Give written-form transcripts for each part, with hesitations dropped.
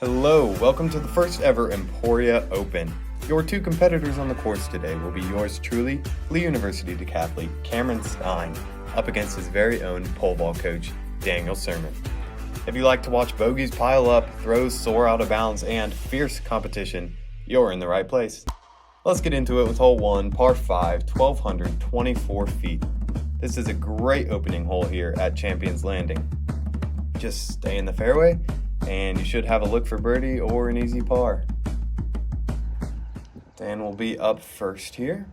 Hello, welcome to the first ever Emporia Open. Your two competitors on the course today will be yours truly, Lee University decathlete Cameron Stine, up against his very own pole vault coach, Daniel Sermon. If you like to watch bogeys pile up, throws soar out of bounds, and fierce competition, you're in the right place. Let's get into it with hole 1, par 5, 1,224 feet. This is a great opening hole here at Champions Landing. Just stay in the fairway, and you should have a look for birdie or an easy par. Dan will be up first here,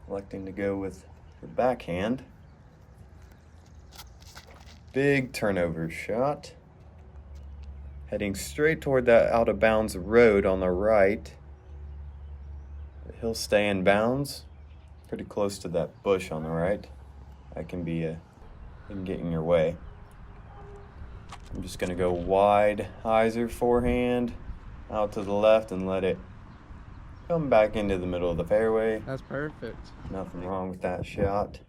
electing to go with the backhand. Big turnover shot. Heading straight toward that out of bounds road on the right. He'll stay in bounds, pretty close to that bush on the right. That can get in your way. I'm just gonna go wide hyzer forehand out to the left and let it come back into the middle of the fairway. That's perfect. Nothing wrong with that shot.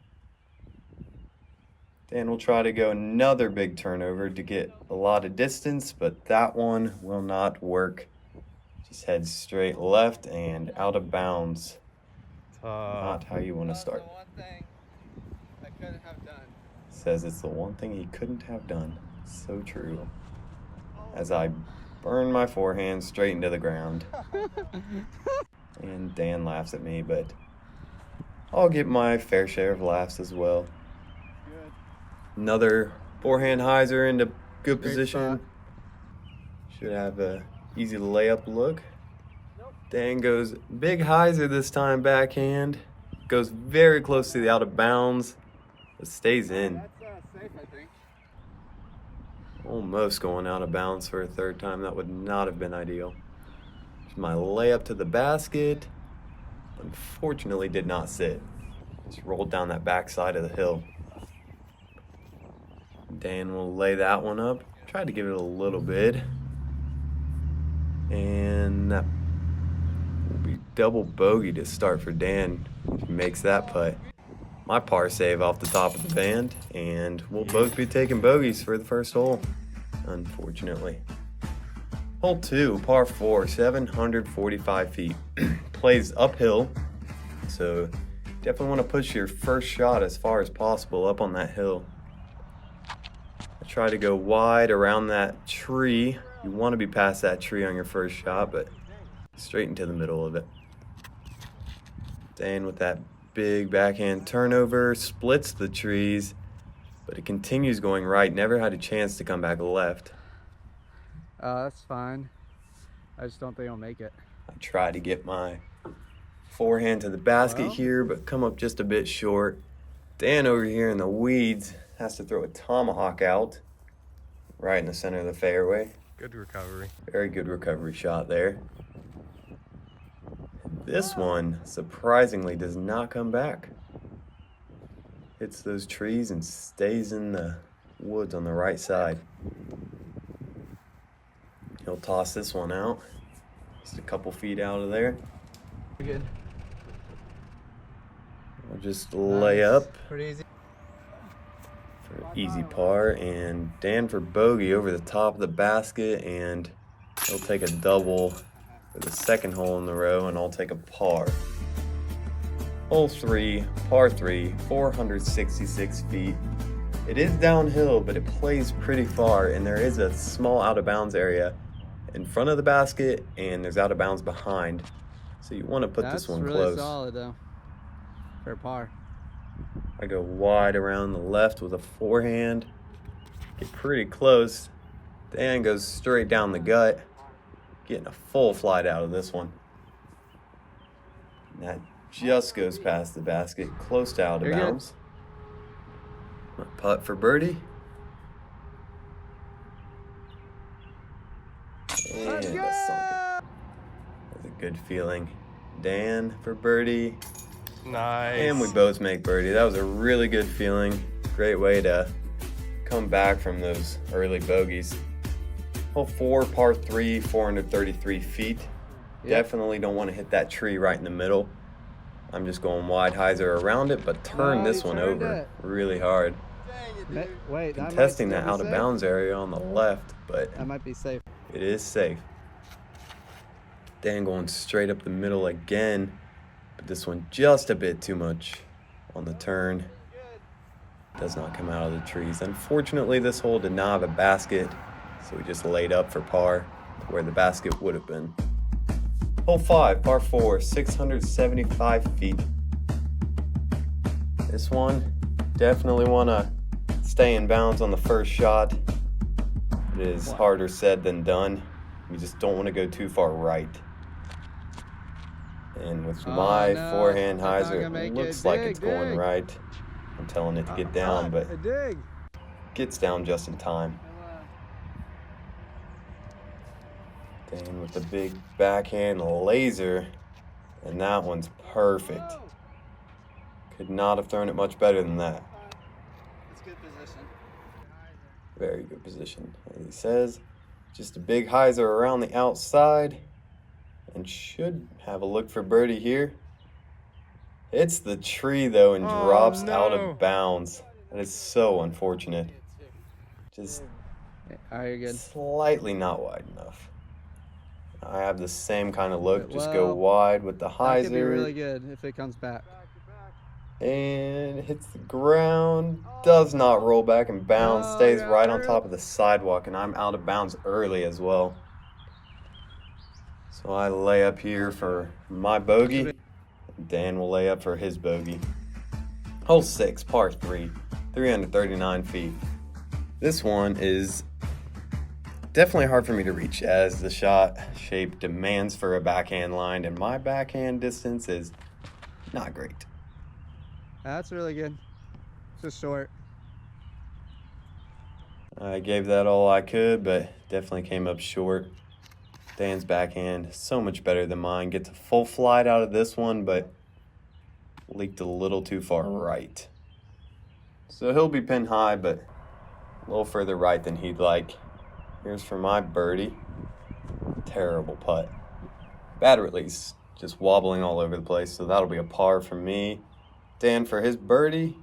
Dan will try to go another big turnover to get a lot of distance, but that one will not work. Just head straight left and out of bounds. Not how you want to start. The one thing I couldn't have done. Says it's the one thing he couldn't have done. So true. As I burn my forehand straight into the ground. And Dan laughs at me, but I'll get my fair share of laughs as well. Good. Another forehand hyzer into good Great position. spot. Should have a easy layup look. Dan goes big hyzer this time backhand. Goes very close to the out of bounds, but stays in. That's safe, I think. Almost going out of bounds for a third time. That would not have been ideal. My layup to the basket, unfortunately did not sit. Just rolled down that backside of the hill. Dan will lay that one up. Tried to give it a little bit. And that will be double bogey to start for Dan if he makes that putt. My par save off the top of the band, and we'll both be taking bogeys for the first hole, unfortunately. Hole 2, par 4, 745 feet. Plays uphill, so definitely want to push your first shot as far as possible up on that hill. I try to go wide around that tree. You want to be past that tree on your first shot, but straight into the middle of it. Dan with that big backhand turnover, splits the trees, but it continues going right. Never had a chance to come back left. That's fine. I just don't think I'll make it. I try to get my forehand to the basket Well. here, but come up just a bit short. Dan over here in the weeds has to throw a tomahawk out right in the center of the fairway. Good recovery. Very good recovery shot there. This one, surprisingly, does not come back. Hits those trees and stays in the woods on the right side. He'll toss this one out. Just a couple feet out of there. Good. I'll just lay up Pretty easy. for easy par, and Dan for bogey over the top of the basket, and he'll take a double for the second hole in the row, and I'll take a par. Hole 3, par 3, 466 feet. It is downhill, but it plays pretty far, and there is a small out of bounds area in front of the basket, and there's out of bounds behind. So you want to put this one That's really close. solid though. For par. I go wide around the left with a forehand. Get pretty close. Dan goes straight down the gut. Getting a full flight out of this one. And that just goes past the basket, close to out of You're good. bounds. My putt for birdie. And Let's I sunk go! it. That's a good feeling. Dan for birdie. Nice. And we both make birdie. That was a really good feeling. Great way to come back from those early bogeys. Hole 4, par 3, 433 feet. Yep. Definitely don't want to hit that tree right in the middle. I'm just going wide hyzer around it, but turn No, this you one turned over it. really hard. Wait, Contesting that out of bounds area on the left, but That might be safe. It is safe. Dan going straight up the middle again, but this one just a bit too much on the turn. Does not come out of the trees. Unfortunately, this hole did not have a basket, so we just laid up for par where the basket would have been. Hole 5, par 4, 675 feet. This one, definitely want to stay in bounds on the first shot. It is harder said than done. You just don't want to go too far right. And with my forehand hyzer, it looks like it's going right. I'm telling it to get down, but it gets down just in time. Dan with the big backhand laser, and that one's perfect. Could not have thrown it much better than that. It's good position. Very good position. As he says, just a big hyzer around the outside, and should have a look for birdie here. Hits the tree though and drops out of bounds. That is so unfortunate. Just slightly not wide enough. I have the same kind of look. Just go wide with the hyzer. That could be really good if it comes back. And hits the ground. Does not roll back and bounce. Stays right on top of the sidewalk, and I'm out of bounds early as well. So I lay up here for my bogey. Dan will lay up for his bogey. Hole 6, par 3, 339 feet. This one is definitely hard for me to reach as the shot shape demands for a backhand line, and my backhand distance is not great. That's really good. Just short. I gave that all I could, but definitely came up short. Dan's backhand, so much better than mine. Gets a full flight out of this one, but leaked a little too far right. So he'll be pinned high, but a little further right than he'd like. Here's for my birdie. Terrible putt. Bad release, just wobbling all over the place, so that'll be a par for me. Dan for his birdie,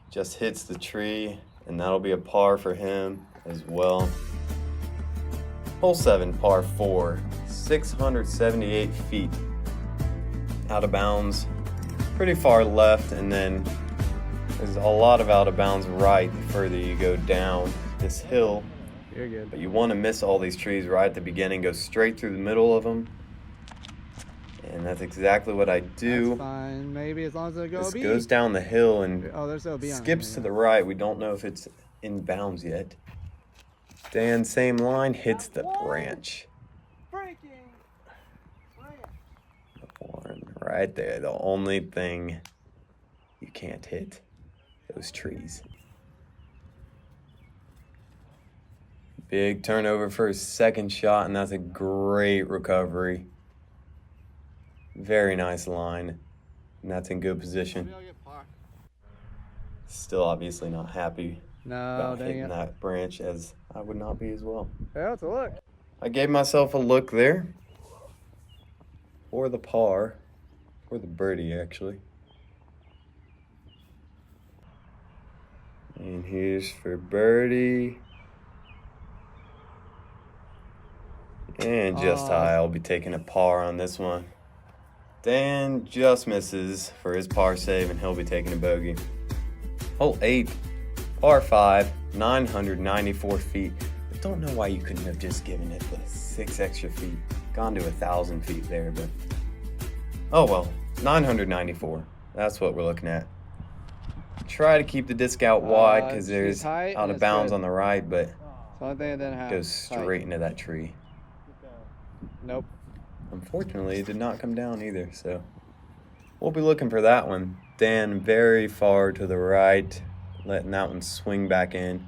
just hits the tree, and that'll be a par for him as well. Hole 7, par 4, 678 feet. Out of bounds, pretty far left, and then there's a lot of out of bounds right the further you go down this hill. You're good. But you want to miss all these trees right at the beginning, go straight through the middle of them. And that's exactly what I do. That's fine. Maybe as long as it goes. This goes down the hill and there's OB on skips to the right. We don't know if it's in bounds yet. Dan, same line, hits the branch. One right there. The only thing you can't hit, those trees. Big turnover for his second shot, and that's a great recovery. Very nice line, and that's in good position. Still obviously not happy about hitting that branch, as I would not be as well. Yeah, it's a look. I gave myself a look there for the par, for the birdie actually. And here's for birdie. And just high. I'll be taking a par on this one. Dan just misses for his par save, and he'll be taking a bogey. Hole 8, par 5, 994 feet. I don't know why you couldn't have just given it the 6 extra feet. Gone to 1,000 feet there, but oh well. 994. That's what we're looking at. Try to keep the disc out wide because there's out of bounds on the right, but it goes straight into that tree. Nope. Unfortunately, it did not come down either, so we'll be looking for that one. Dan very far to the right, letting that one swing back in.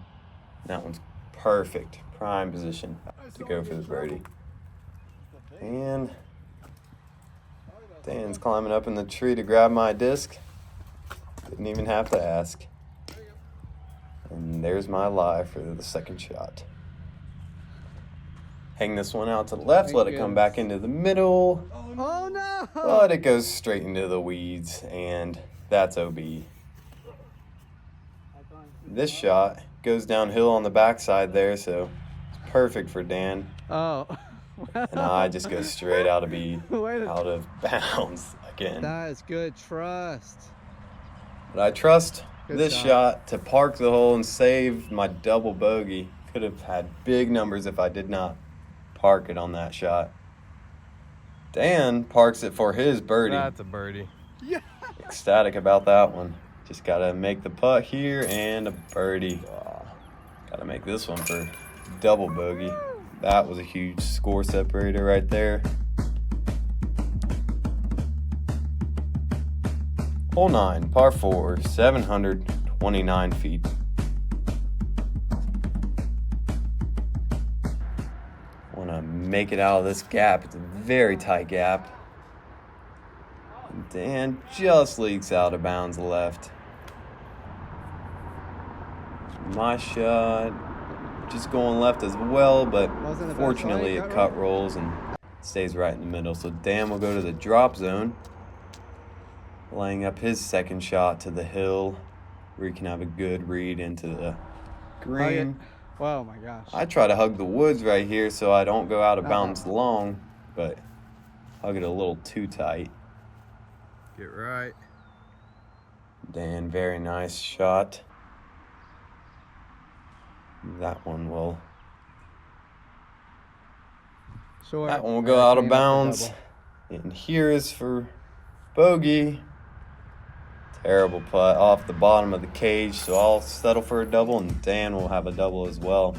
That one's perfect, prime position to go for the birdie. And Dan's climbing up in the tree to grab my disc. Didn't even have to ask. And there's my lie for the second shot. Hang this one out to the left, let it come back into the middle. Oh no! But it goes straight into the weeds, and that's OB. This shot goes downhill on the backside there, so it's perfect for Dan. Oh. And I just go straight out Wait of bounds again. That is good trust. But I trust Good this shot to park the hole and save my double bogey. Could have had big numbers if I did not park it on that shot. Dan parks it for his birdie. That's a birdie. Yeah. Ecstatic about that one. Just gotta make the putt here and a birdie. Gotta make this one for double bogey. That was a huge score separator right there. Hole 9, par 4, 729 feet. Want to make it out of this gap. It's a very tight gap. And Dan just leaks out of bounds left. My shot just going left as well, but fortunately it cut rolls and stays right in the middle. So Dan will go to the drop zone, laying up his second shot to the hill where he can have a good read into the green. Oh my gosh. I try to hug the woods right here so I don't go out of bounds long, but hug it a little too tight. Get right. Dan, very nice shot. That one will go out of bounds. And here is for bogey. Terrible putt off the bottom of the cage, so I'll settle for a double, and Dan will have a double as well.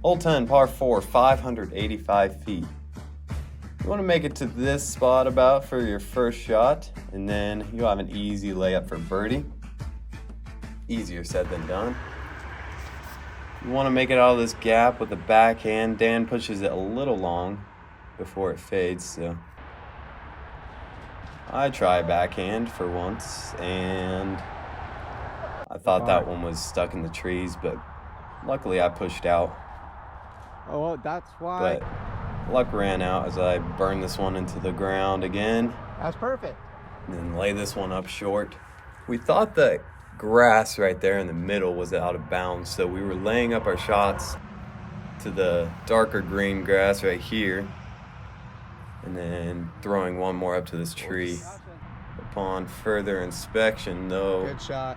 Hole 10, par 4, 585 feet. You want to make it to this spot about for your first shot, and then you'll have an easy layup for birdie. Easier said than done. You want to make it out of this gap with the backhand. Dan pushes it a little long before it fades, so I try backhand for once, and I thought that one was stuck in the trees, but luckily I pushed out. Oh, well, that's why. But luck ran out as I burned this one into the ground again. That's perfect. And then lay this one up short. We thought the grass right there in the middle was out of bounds, so we were laying up our shots to the darker green grass right here, and then throwing one more up to this tree. Upon further inspection, though, Good shot.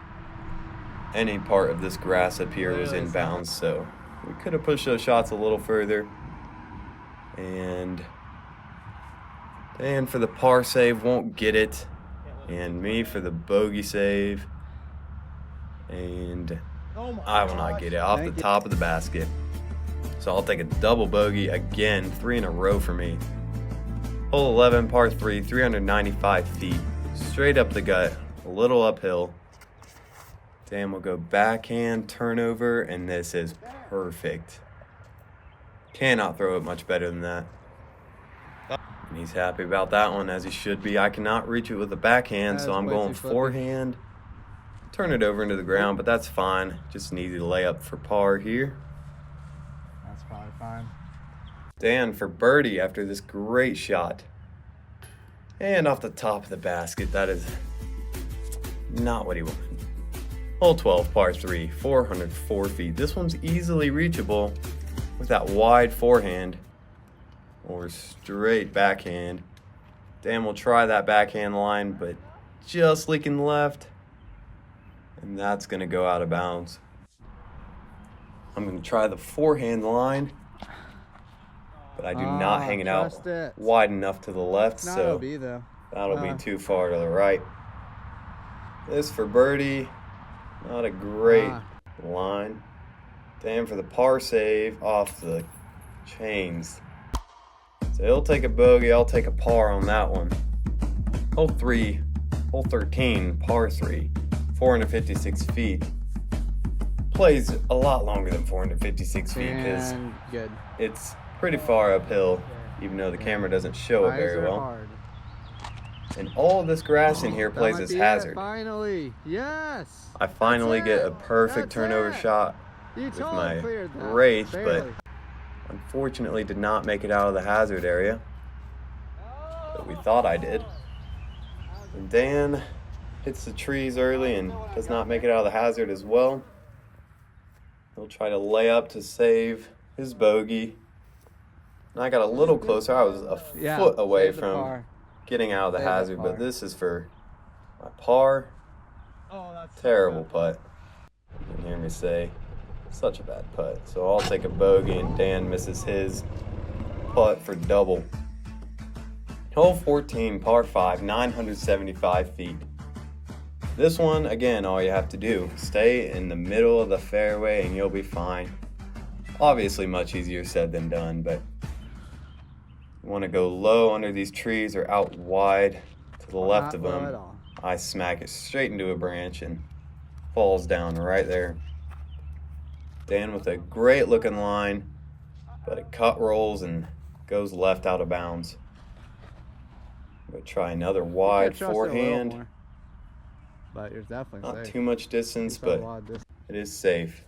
any part of this grass up here was in bounds, so we could have pushed those shots a little further. And Dan for the par save won't get it, and me for the bogey save, and I will not get it off the top of the basket. So I'll take a double bogey again, 3 in a row for me. Hole 11, par 3, 395 feet, straight up the gut, a little uphill. Dan will go backhand, turnover, and this is perfect. Cannot throw it much better than that. And he's happy about that one, as he should be. I cannot reach it with a backhand, so I'm going forehand. Turn it over into the ground, but that's fine. Just an easy layup for par here. That's probably fine. Dan for birdie after this great shot. And off the top of the basket, that is not what he wanted. Hole 12, par 3, 404 feet. This one's easily reachable with that wide forehand or straight backhand. Dan will try that backhand line, but just leaking left, and that's going to go out of bounds. I'm going to try the forehand line, but I do not hang it out wide enough to the left, so that'll be too far to the right. This for birdie, not a great line. Dan for the par save off the chains. So he'll take a bogey, I'll take a par on that one. Hole 13, par 3, 456 feet. Plays a lot longer than 456 feet because it's pretty far uphill, even though the camera doesn't show it very well. And all of this grass in here plays as hazard. Finally, yes. I finally get a perfect turnover shot with my wraith, but unfortunately did not make it out of the hazard area. But we thought I did. And Dan hits the trees early and does not make it out of the hazard as well. He'll try to lay up to save his bogey. And I got a little closer. I was a foot away save the from par. getting out of the Save that hazard, but par. this is for my par. Oh, that's Terrible putt. You can hear me say, such a bad putt. So I'll take a bogey, and Dan misses his putt for double. Hole 14, par 5, 975 feet. This one, again, all you have to do, stay in the middle of the fairway and you'll be fine. Obviously much easier said than done, but you want to go low under these trees or out wide to the left of Not low them. at all. I smack it straight into a branch and falls down right there. Dan with a great looking line, but it cut rolls and goes left out of bounds. I'm going to try another wide Trust it a little forehand. more, but you're definitely Not safe. too much distance, It's a but lot of distance. it is safe.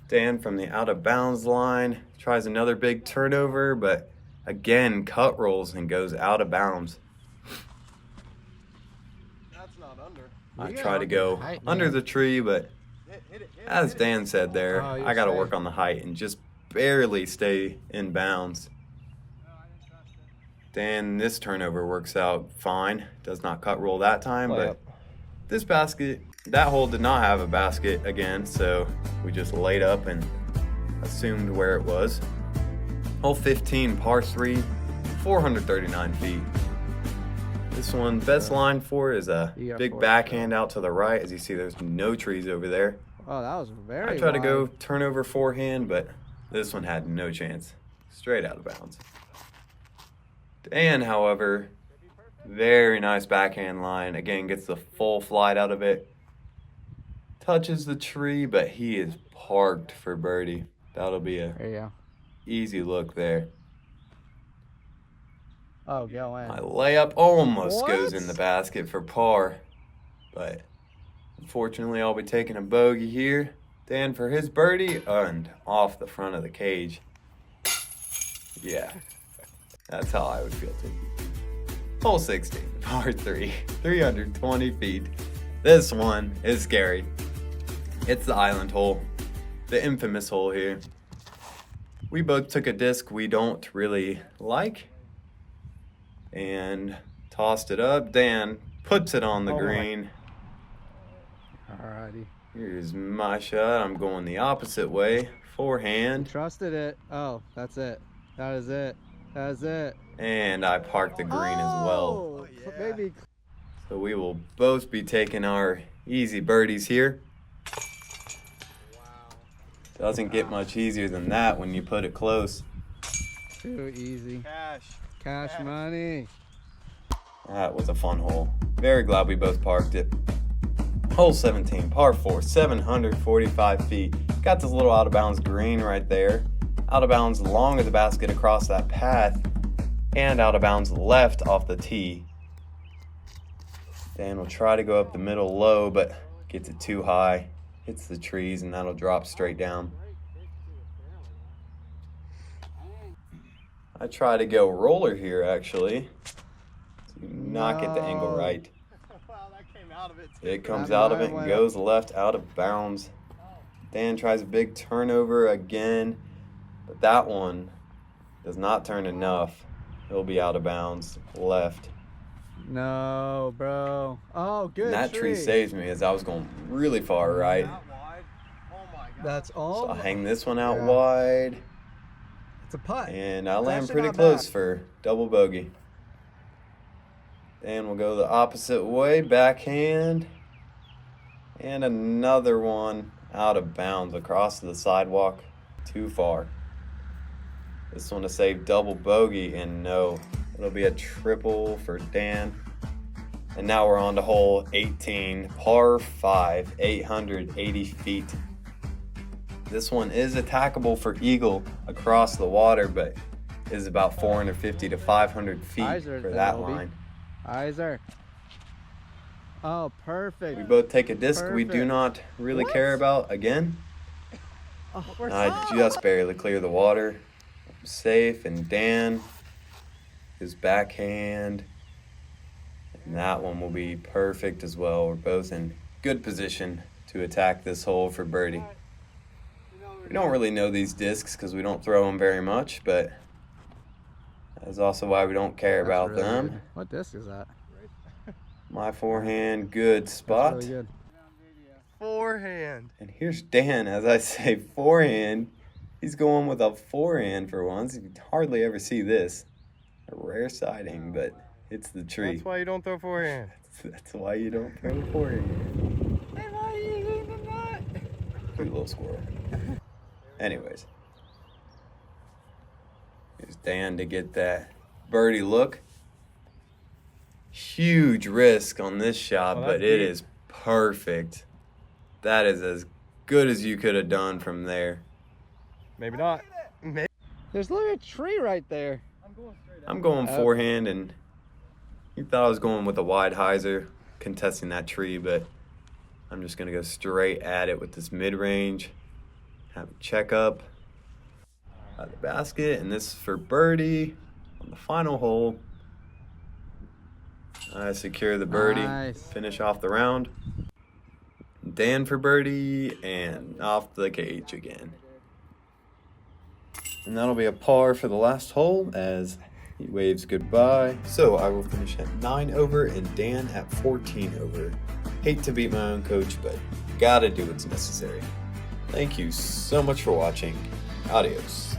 Dan from the out of bounds line tries another big turnover, but again cut rolls and goes out of bounds. That's not under. I You try to gotta go work the height, under man. the tree, but Hit it. as Dan said there, Oh, you're I got to safe. work on the height and just barely stay in bounds. Dan, this turnover works out fine. Does not cut roll that time, but this basket, that hole did not have a basket again, so we just laid up and assumed where it was. Hole 15, par 3, 439 feet. This one, best line for it is a You got big four. backhand out to the right. As you see, there's no trees over there. Oh, that was very I tried to go wide. turnover forehand, but this one had no chance. Straight out of bounds. Dan, however, very nice backhand line. Again, gets the full flight out of it. Touches the tree, but he is parked for birdie. That'll be a There you go. easy look there. Oh, go in. My layup almost goes What? in the basket for par, but unfortunately I'll be taking a bogey here. Dan for his birdie and off the front of the cage. Yeah, that's how I would feel too. Hole 16, par 3, 320 feet. This one is scary. It's the island hole, the infamous hole here. We both took a disc we don't really like and tossed it up. Dan puts it on the Oh my. green. Alrighty. Here's my shot. I'm going the opposite way. Forehand. Trusted it. Oh, that's it. That is it. That is it. And I parked the green as well. Oh, yeah. Maybe. So we will both be taking our easy birdies here. Doesn't get much easier than that when you put it close. Too easy. Cash. Cash money. That was a fun hole. Very glad we both parked it. Hole 17, par 4, 745 feet. Got this little out of bounds green right there. Out of bounds long of the basket across that path. And out of bounds left off the tee. Dan will try to go up the middle low, but gets it too high. Hits the trees and that'll drop straight down. I try to go roller here actually. To not get the angle No. right. Wow, that came out of it. It comes That out of it mine and went goes left out of bounds. Dan tries a big turnover again, but that one does not turn enough. He'll be out of bounds left. No, bro. Oh, good. And that tree saves me as I was going really far right. That wide. Oh my god. That's all. So I hang this one out Yeah. wide, It's a putt. and I land actually pretty not close bad. for double bogey. And we'll go the opposite way, backhand. And another one out of bounds across the sidewalk, too far. This one to save double bogey, and no, it'll be a triple for Dan. And now we're on to hole 18, par 5, 880 feet. This one is attackable for eagle across the water, but is about 450 to 500 feet Eyes are for there, that Obi. line. Iser. Oh, perfect. We both take a disc we do Perfect. not really What? care about again. Oh, I just barely clear the water. I'm safe, and Dan, his backhand, and that one will be perfect as well. We're both in good position to attack this hole for birdie. We don't really know these discs because we don't throw them very much, but that's also why we don't care That's about really them. good. What disc is that? My forehand, good spot. That's really good. Forehand. And here's Dan, as I say, forehand. He's going with a forehand for once. You hardly ever see this. A rare sighting, but it's the tree. That's why you don't throw forehand. That's why you don't throw forehand. Am I using the nut? Cute little squirrel. Anyways. Here's Dan to get that birdie look. Huge risk on this shot, Oh, but that's it deep. is perfect. That is as good as you could have done from there. Maybe not. Maybe. There's literally a tree right there. I'm going straight I'm going Oh. forehand, and you thought I was going with a wide hyzer, contesting that tree, but I'm just going to go straight at it with this mid-range. Have a check up at the basket, and this is for birdie on the final hole. I secure the birdie, Nice. finish off the round. Dan for birdie, and off the cage again. And that'll be a par for the last hole as he waves goodbye. So I will finish at 9 over and Dan at 14 over. Hate to beat my own coach, but gotta do what's necessary. Thank you so much for watching. Adios.